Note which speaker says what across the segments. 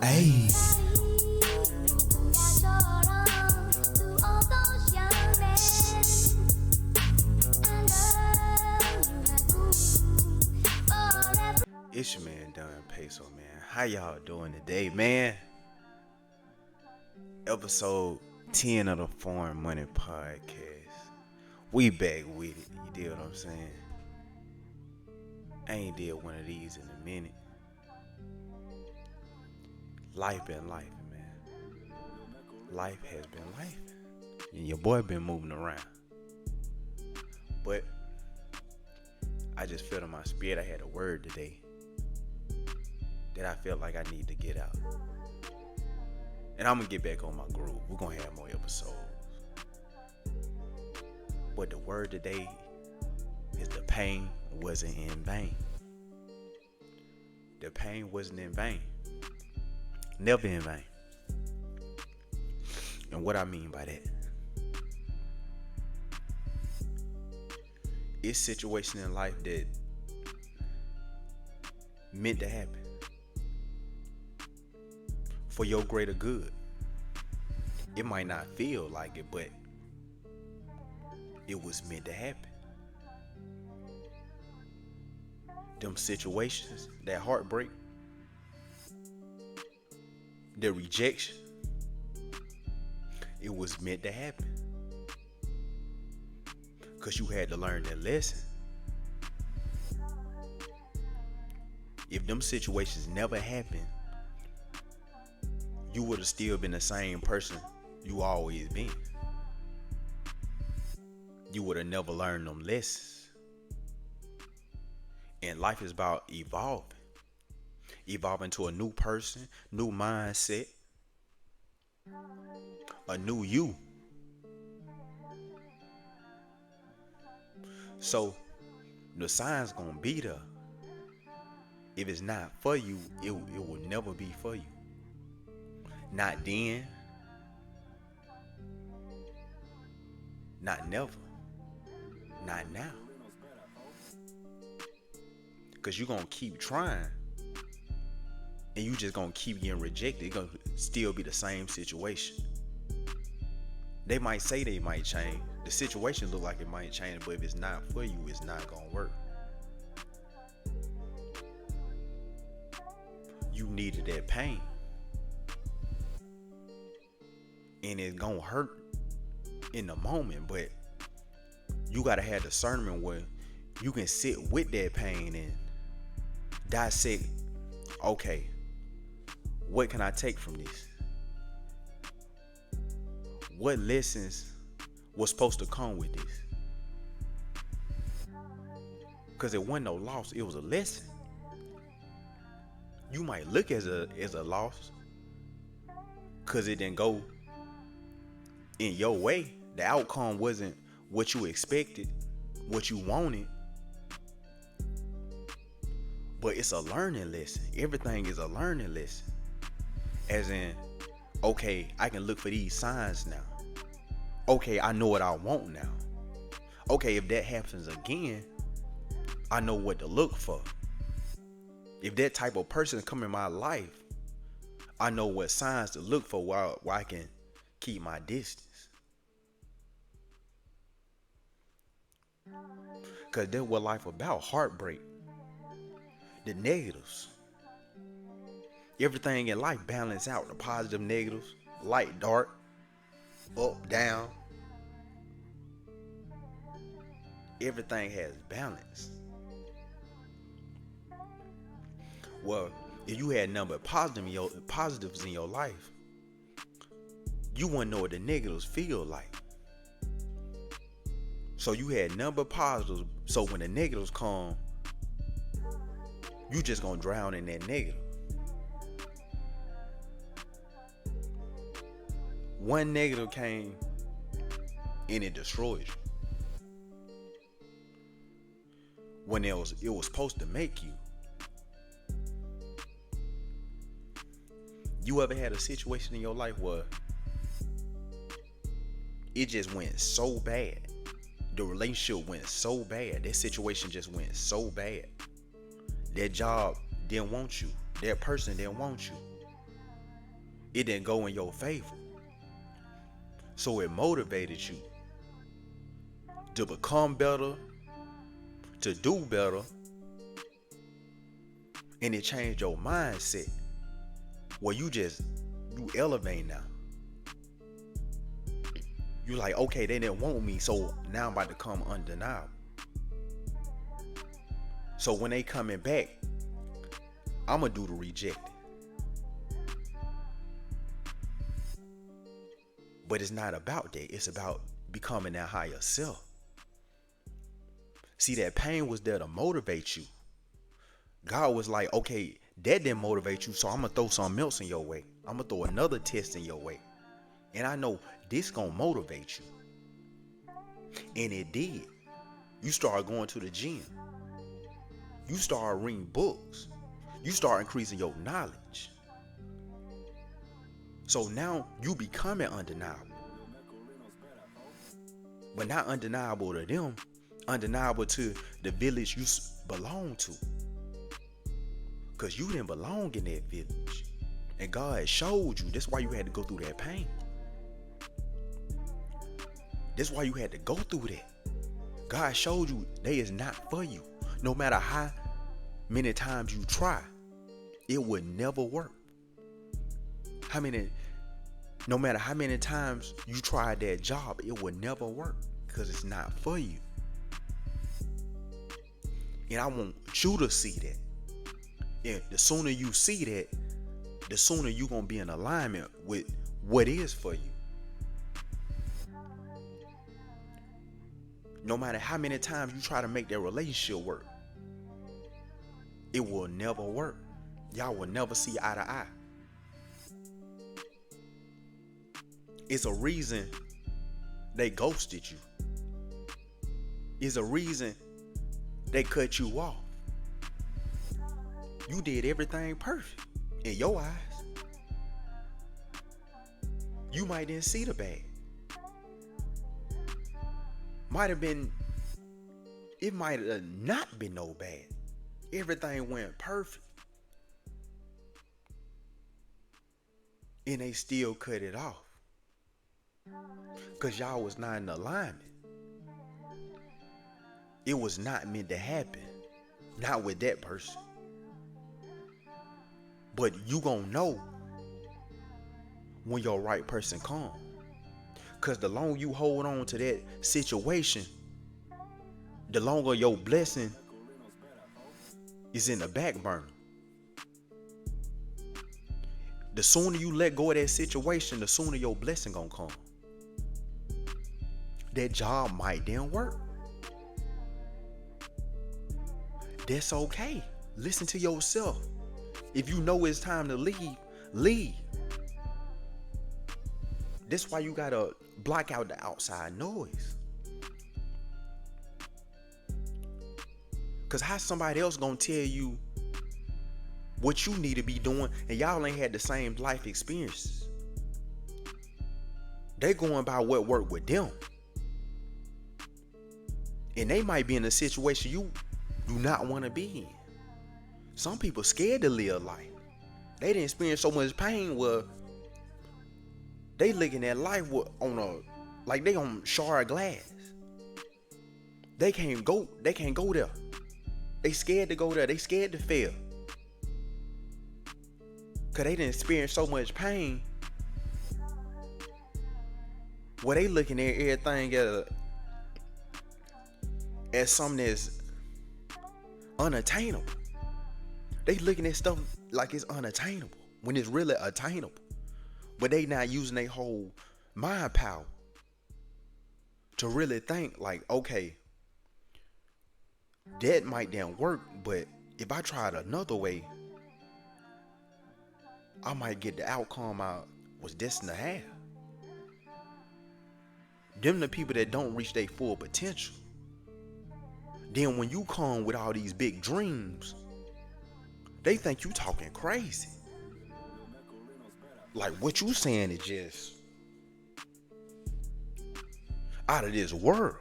Speaker 1: Hey, it's your man Don Peso, man. How y'all doing today, man? Episode 10 of the Foreign Money Podcast. We back with it. You dig what I'm saying? I ain't did one of these in a minute. Life been life, man. Life has been life. And your boy been moving around. But I just felt in my spirit I had a word today that I felt like I need to get out. And I'm gonna get back on my groove. We're gonna have more episodes. But the word today is the pain wasn't in vain. The pain wasn't in vain. Never in vain. And what I mean by that, it's situations in life that meant to happen for your greater good. It might not feel like it, but it was meant to happen. Them situations, that heartbreak, the rejection, it was meant to happen. Because you had to learn that lesson. If them situations never happened, you would have still been the same person you always been. You would have never learned them lessons. And life is about evolving. Evolving to a new person, new mindset, a new you. So the sign's gonna be there. If it's not for you, it will never be for you. Not then, not never, not now. Because you're gonna keep trying and you just gonna keep getting rejected. It's gonna still be the same situation. They might say they might change. The situation look like it might change, but if it's not for you, it's not gonna work. You needed that pain. And it's gonna hurt in the moment, but you gotta have discernment where you can sit with that pain and dissect, okay, what can I take from this? What lessons was supposed to come with this? Because it wasn't no loss, it was a lesson. You might look as a loss because it didn't go in your way. The outcome wasn't what you expected, what you wanted. But it's a learning lesson. Everything is a learning lesson. As in, okay, I can look for these signs now. Okay, I know what I want now. Okay, if that happens again, I know what to look for. If that type of person come in my life, I know what signs to look for while I can keep my distance. Because that's what life about, heartbreak. The negatives. Everything in life balance out. The positive, negatives, light, dark, up, down. Everything has balance. Well, if you had nothing but positives in your life, you wouldn't know what the negatives feel like. So you had nothing but positives. So when the negatives come, you just gonna drown in that negative. One negative came and it destroys you. When it was supposed to make you. You ever had a situation in your life where it just went so bad? The relationship went so bad. That situation just went so bad. That job didn't want you. That person didn't want you. it didn't go in your favor. So it motivated you to become better, to do better, and it changed your mindset where you elevate now. You like, okay, they didn't want me, so now I'm about to come undeniable. So when they coming back, I'ma do the rejecting. But it's not about that. It's about becoming that higher self. See, that pain was there to motivate you. God was like, okay, that didn't motivate you, so I'm gonna throw something else in your way. I'm gonna throw another test in your way. And I know this gonna motivate you. And it did. You start going to the gym. You start reading books. You start increasing your knowledge. So now you becoming undeniable. But not undeniable to them, undeniable to the village you belong to. Because you didn't belong in that village. And God showed you. That's why you had to go through that pain. That's why you had to go through that. God showed you they is not for you. No matter how many times you try, it would never work. No matter how many times you tried that job, it would never work because it's not for you. And I want you to see that. And the sooner you see that, the sooner you're going to be in alignment with what is for you. No matter how many times you try to make that relationship work, it will never work. Y'all will never see eye to eye. It's a reason they ghosted you. It's a reason they cut you off. You did everything perfect in your eyes. You might didn't see the bad. It might have not been no bad. Everything went perfect. And they still cut it off. Because y'all was not in alignment. It was not meant to happen. Not with that person. But you gonna know when your right person come. Because the longer you hold on to that situation, the longer your blessing is in the back burner. The sooner you let go of that situation, the sooner your blessing gonna come. That job might didn't work. That's okay. Listen to yourself. If you know it's time to leave, leave. That's why you gotta block out the outside noise. Cause how somebody else gonna tell you what you need to be doing and y'all ain't had the same life experiences? They going by what worked with them. And they might be in a situation you do not want to be in. Some people scared to live life. They didn't experience so much pain where they looking at life like they on shard glass. They can't go there. They scared to go there. They scared to fail. Cause they didn't experience so much pain where they looking at everything as something that's unattainable. They looking at stuff like it's unattainable when it's really attainable. But they not using their whole mind power to really think like, okay, that might didn't work, but if I tried another way, I might get the outcome I was destined to have. Them the people that don't reach their full potential. Then when you come with all these big dreams, they think you talking crazy. Like what you saying is just out of this world.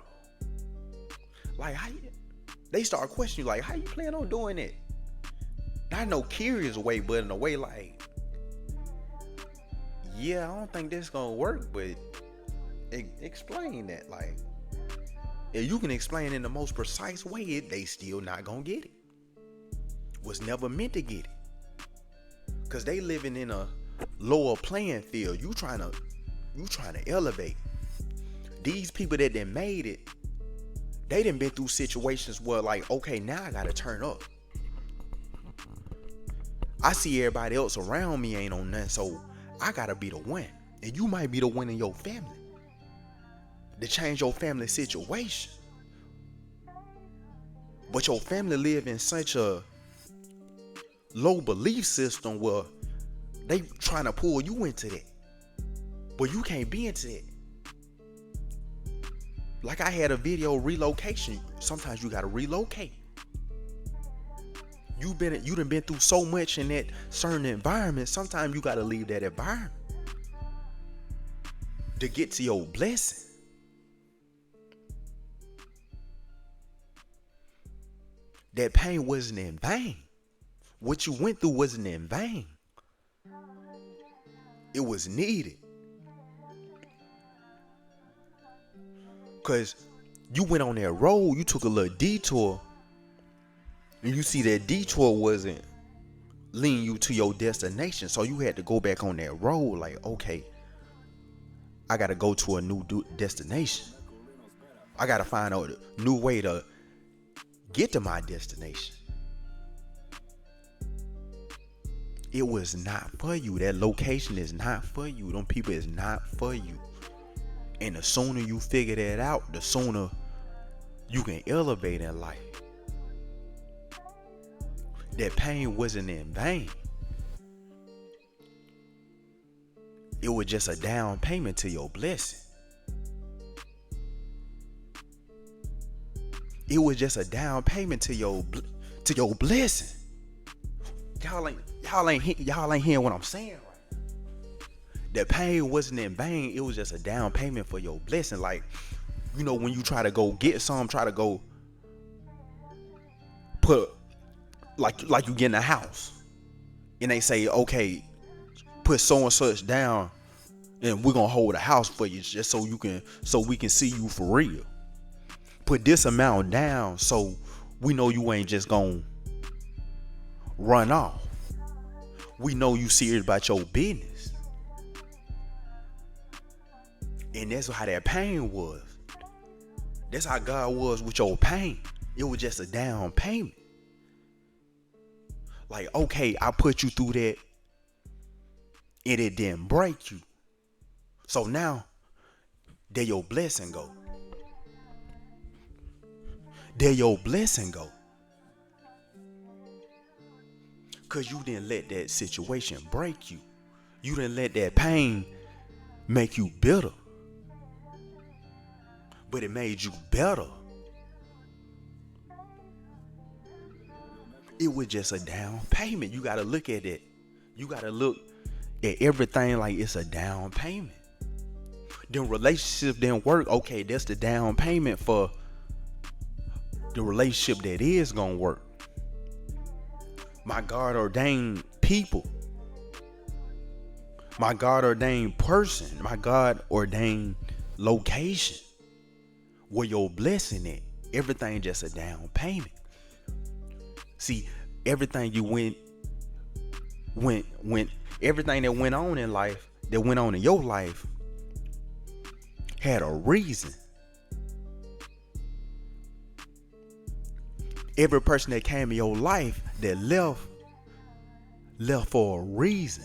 Speaker 1: Like they start questioning you, like, how you plan on doing it? Not no curious way, but in a way like, yeah, I don't think this gonna work, but explain that. Like, if you can explain in the most precise way, they still not gonna get it. Was never meant to get it, cause they living in a lower playing field. You trying to elevate. These people that done made it, they done been through situations where like, okay, now I gotta turn up. I see everybody else around me ain't on nothing, so I gotta be the one. And you might be the one in your family to change your family situation. But your family live in such a low belief system where they trying to pull you into that. But you can't be into that. Like I had a video relocation. Sometimes you gotta relocate. You done been through so much in that certain environment. Sometimes you gotta leave that environment to get to your blessing. That pain wasn't in vain. What you went through wasn't in vain. It was needed. Cause you went on that road, you took a little detour, and you see that detour wasn't leading you to your destination. So you had to go back on that road like, okay, I gotta go to a new destination. I gotta find out a new way to get to my destination. It was not for you. That location is not for you. Them people is not for you. And the sooner you figure that out, the sooner you can elevate in life. That pain wasn't in vain. It was just a down payment to your blessing. It was just a down payment to your blessing. Y'all ain't hearing what I'm saying right now. The pain wasn't in vain. It was just a down payment for your blessing. Like, you know, when you try to go get some, try to go put like you get in a house, and they say, okay, put so and such down, and we're gonna hold a house for you just so we can see you for real. Put this amount down so we know you ain't just gonna run off. We know you serious about your business. And that's how that pain was. That's how God was with your pain. It was just a down payment. Like, okay, I put you through that and it didn't break you. So now, there your blessing go. There your blessing go. Cause you didn't let that situation break you. You didn't let that pain make you bitter. But it made you better. It was just a down payment. You gotta look at it. You gotta look at everything like it's a down payment. Then relationship didn't work. Okay, that's the down payment for the relationship that is gonna work. My God ordained people. My God ordained person. My God ordained location. Where your blessing at. Everything just a down payment. See, everything you went everything that went on in life, that went on in your life, had a reason. Every person that came in your life that left for a reason.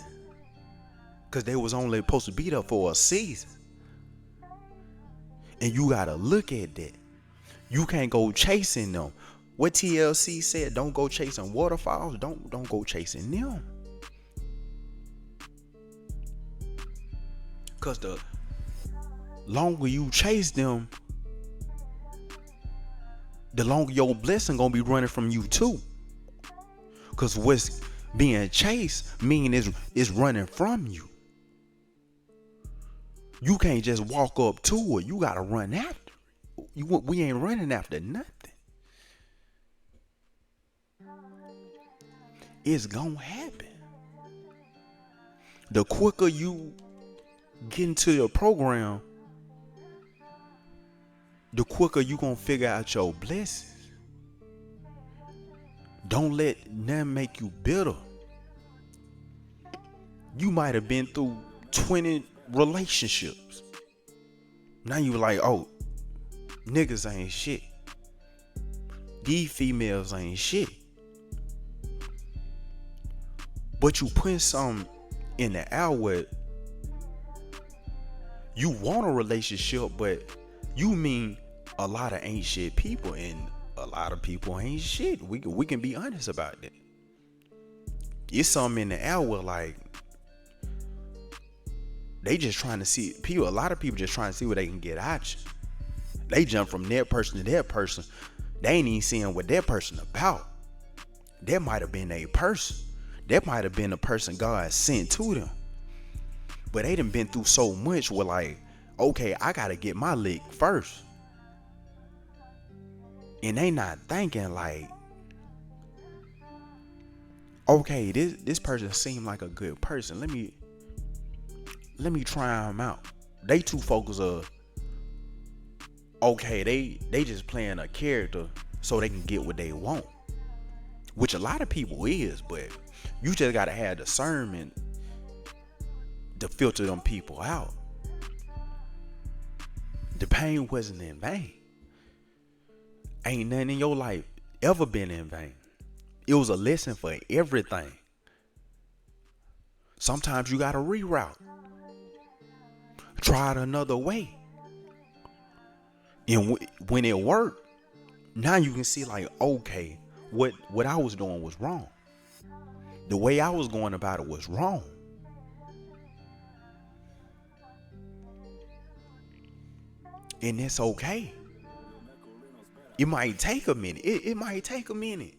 Speaker 1: Because they was only supposed to be there for a season. And you gotta look at that. You can't go chasing them. What TLC said, don't go chasing waterfalls. Don't go chasing them. Because the longer you chase them, the longer your blessing gonna be running from you too. Because what's being chased mean is running from you. You can't just walk up to it. You gotta run after it. We ain't running after nothing. It's gonna happen. The quicker you get into your program, the quicker you gonna figure out your blessings. Don't let them make you bitter. You might have been through 20 relationships. Now you like, oh, niggas ain't shit. These females ain't shit. But you put something in the air where you want a relationship, but you mean a lot of ain't shit people, and a lot of people ain't shit. We can be honest about that. It's something in the air where like they just trying to see people. A lot of people just trying to see what they can get at you. They jump from that person to that person. They ain't even seeing what that person about. That might have been a person. That might have been a person God sent to them. But they done been through so much where like, okay, I gotta get my lick first. And they not thinking like, okay, this person seemed like a good person. Let me try them out. They too focused on, okay, they just playing a character so they can get what they want. Which a lot of people is, but you just gotta have discernment to filter them people out. The pain wasn't in vain. Ain't nothing in your life ever been in vain. It was a lesson for everything. Sometimes you gotta reroute. Try it another way. And when it worked, now you can see like, okay, what I was doing was wrong. The way I was going about it was wrong. And it's okay. It might take a minute. It might take a minute.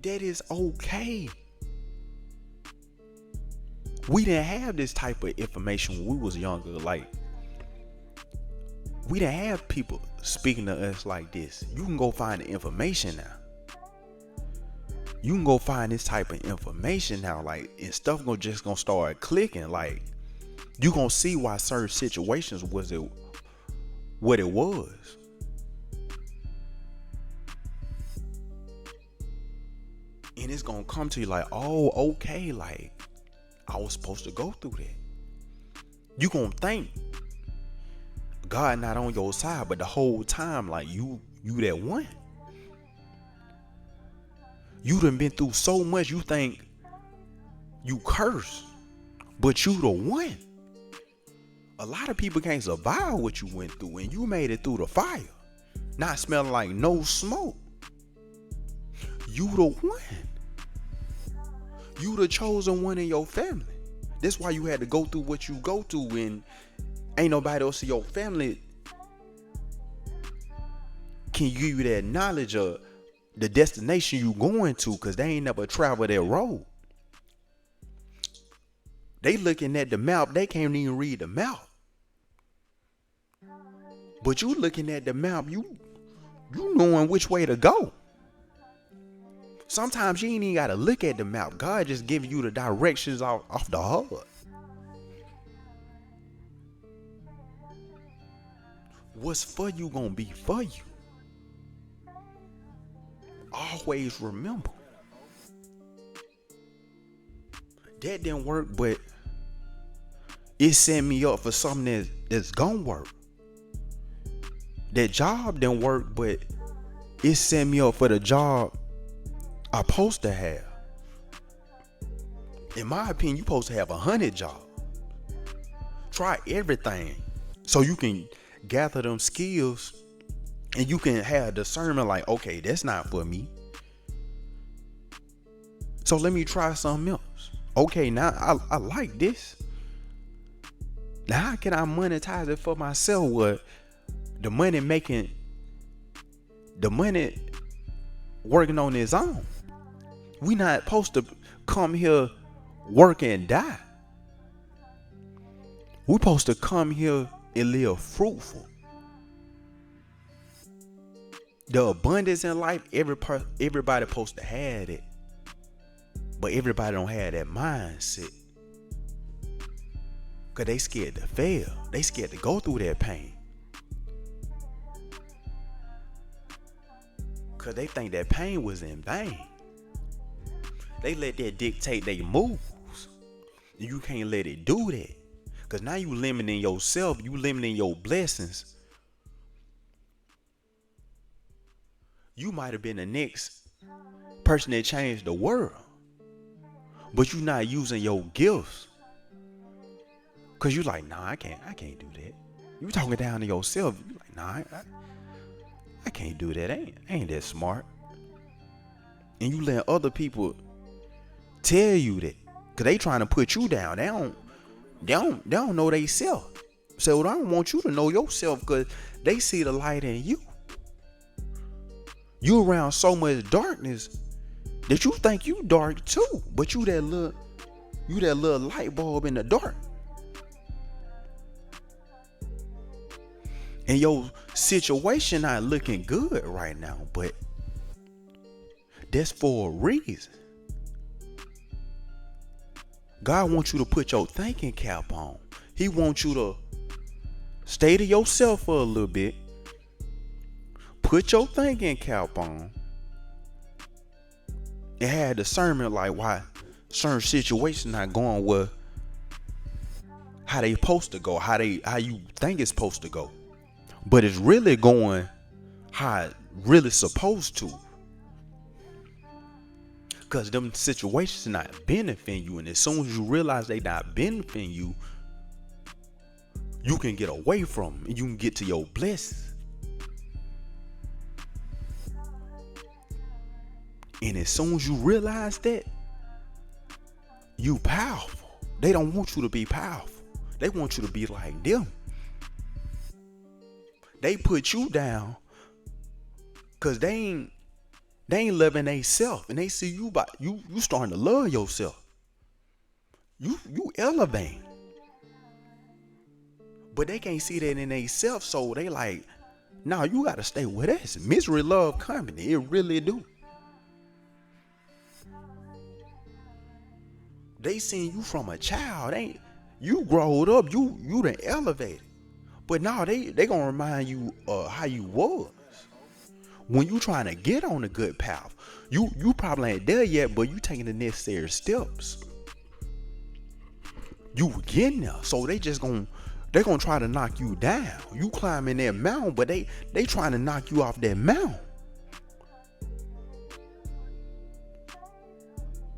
Speaker 1: That is okay. We didn't have this type of information when we was younger. Like, we didn't have people speaking to us like this. You can go find the information now. You can go find this type of information now. Like, and stuff just gonna start clicking. Like, you gonna see why certain situations was it what it was. And it's gonna come to you like, oh, okay, like I was supposed to go through that. You gonna think God not on your side, but the whole time, like you that one. You done been through so much, you think you cursed, but you the one. A lot of people can't survive what you went through, and you made it through the fire, not smelling like no smoke. You the one. You the chosen one in your family. That's why you had to go through what you go through, and ain't nobody else in your family can give you that knowledge of the destination you going to, because they ain't never traveled that road. They looking at the map, they can't even read the map. But you looking at the map, you knowing which way to go. Sometimes you ain't even gotta look at the map. God just giving you the directions off the HUD. What's for you gonna be for you. Always remember. That didn't work, but it set me up for something that's gonna work. That job didn't work, but it set me up for the job I'm supposed to have. In my opinion, you're supposed to have 100 jobs. Try everything so you can gather them skills and you can have discernment like, okay, that's not for me. So let me try something else. Okay, now I like this. Now how can I monetize it for myself with the money working on its own? We not supposed to come here, work and die. We supposed to come here and live fruitful. The abundance in life, everybody supposed to have it. But everybody don't have that mindset. Cause they scared to fail. They scared to go through that pain. Cause they think that pain was in vain. They let that dictate their moves. You can't let it do that. Cause now you limiting yourself, you limiting your blessings. You might have been the next person that changed the world. But you're not using your gifts. Cause you like, nah, I can't do that. You talking down to yourself. You like, nah, I can't do that. I ain't that smart. And you let other people tell you that. Cause they trying to put you down. They don't know they self. So I don't want you to know yourself because they see the light in you. You around so much darkness that you think you dark too. But you that little light bulb in the dark. And your situation not looking good right now, but that's for a reason. God wants you to put your thinking cap on. He wants you to stay to yourself for a little bit. Put your thinking cap on. And have discernment like why certain situations not going well, how they supposed to go, how you think it's supposed to go. But it's really going how it really supposed to. Because them situations not benefiting you. And as soon as you realize they not benefiting you, you can get away from them and you can get to your blessings. And as soon as you realize that, you powerful. They don't want you to be powerful. They want you to be like them. They put you down because they ain't loving they self, and they see you starting to love yourself. You elevate. But they can't see that in they self, so they like, nah, you gotta stay with us. Misery love company. It really do. They seen you from a child. You growed up, you done elevated. But now they gonna remind you how you was when you trying to get on a good path. You probably ain't there yet, but you taking the necessary steps. You getting there, so they gonna try to knock you down. You climbing that mountain, but they trying to knock you off that mountain.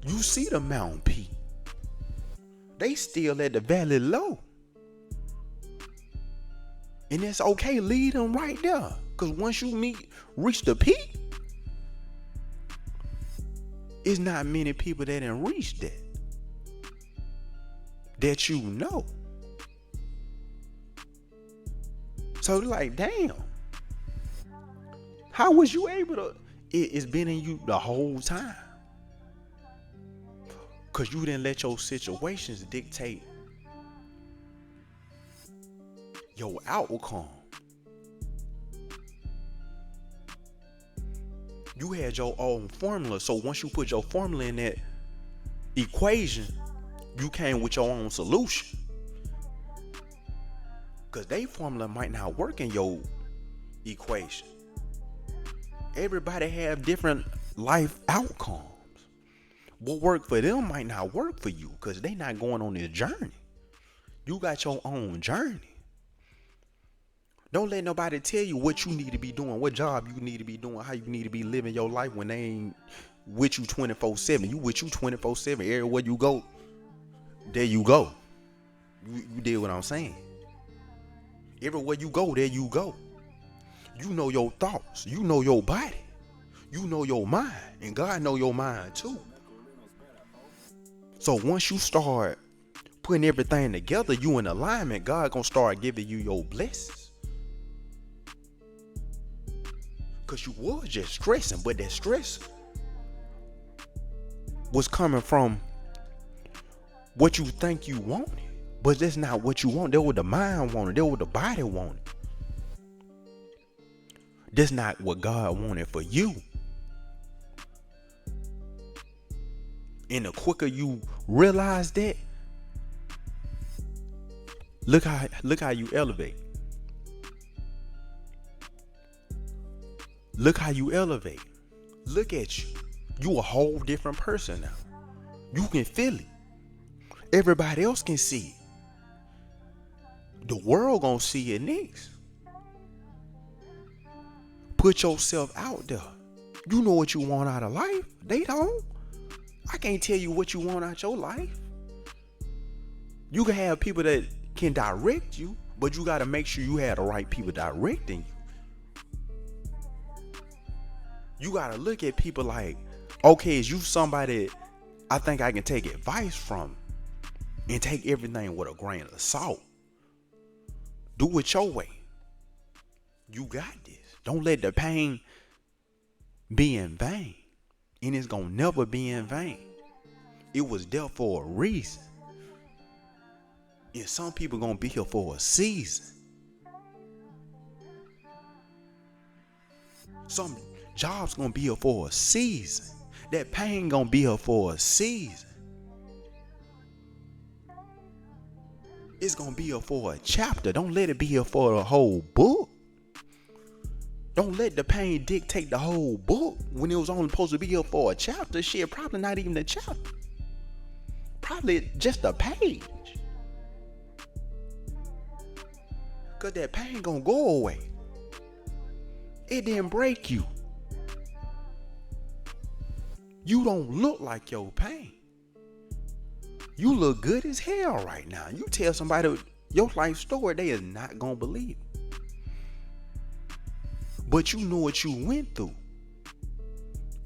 Speaker 1: You see the mountain peak. They still at the valley low. And it's okay, lead them right there. Because once you reach the peak, it's not many people that didn't reach that you know. So they're like, damn, how was you able to? It's been in you the whole time. Because you didn't let your situations dictate your outcome. You had your own formula. So once you put your formula in that equation, you came with your own solution. Because they formula might not work in your equation. Everybody have different life outcomes. What worked for them might not work for you because they not going on this journey. You got your own journey. Don't let nobody tell you what you need to be doing, what job you need to be doing, how you need to be living your life when they ain't with you 24/7. You with you 24/7. Everywhere you go, there you go. You did what I'm saying. Everywhere you go, there you go. You know your thoughts. You know your body. You know your mind. And God know your mind too. So once you start putting everything together, you in alignment, God gonna start giving you your blessings. Because you was just stressing, but that stress was coming from what you think you wanted. But that's not what you want. That's what the mind wanted. That's what the body wanted. That's not what God wanted for you. And the quicker you realize that, Look how you elevate. Look how you elevate. Look at you. You a whole different person now. You can feel it. Everybody else can see it. The world gonna see it next. Put yourself out there. You know what you want out of life. They don't. I can't tell you what you want out your life. You can have people that can direct you, but you got to make sure you have the right people directing you. You got to look at people like, okay, is you somebody I think I can take advice from, and take everything with a grain of salt. Do it your way. You got this. Don't let the pain be in vain. And it's gonna never be in vain. It was there for a reason. And some people gonna be here for a season. Some jobs gonna be here for a season. That pain gonna be here for a season. It's gonna be here for a chapter. Don't let it be here for the whole book. Don't let the pain dictate the whole book when it was only supposed to be here for a chapter. Shit, probably not even a chapter. Probably just a page. Cause that pain gonna go away. It didn't break you. You don't look like your pain. You look good as hell right now. You tell somebody your life story, they is not gonna believe it. But you know what you went through.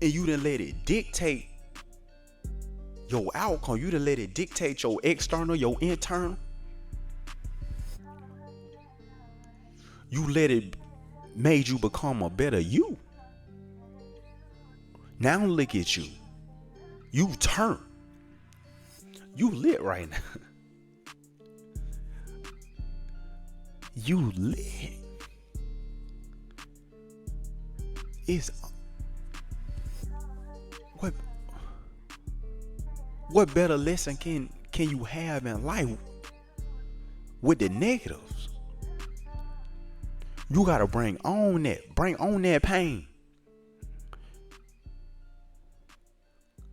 Speaker 1: And you didn't let it dictate your outcome. You didn't let it dictate your external, your internal. You let it made you become a better you. Now look at you. You turn. You lit right now. You lit. It's what better lesson can you have in life with the negatives? You gotta bring on that pain.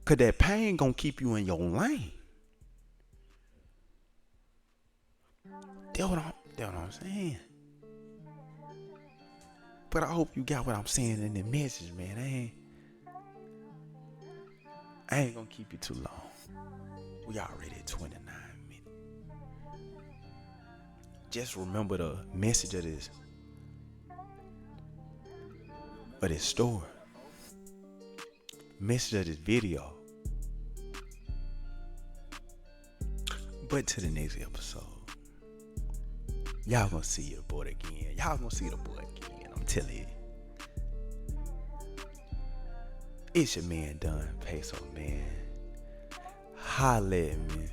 Speaker 1: Cause that pain gonna keep you in your lane. That's what I'm saying. But I hope you got what I'm saying in the message, man. I ain't gonna keep you too long. We already at 29 minutes. Just remember the message of this story. Message of this video. But to the next episode. Y'all gonna see your boy again. Y'all gonna see the boy again. I'm telling you. It's your man Don Peso, man. Holla at me.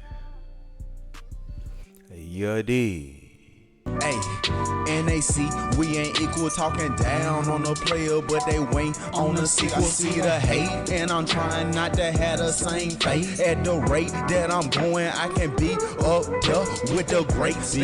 Speaker 1: You dig.
Speaker 2: Hey, NAC, we ain't equal, talking down on the player, but they wait on the sequel. See the hate, and I'm trying not to have the same fate. At the rate that I'm going, I can be up there with the greats.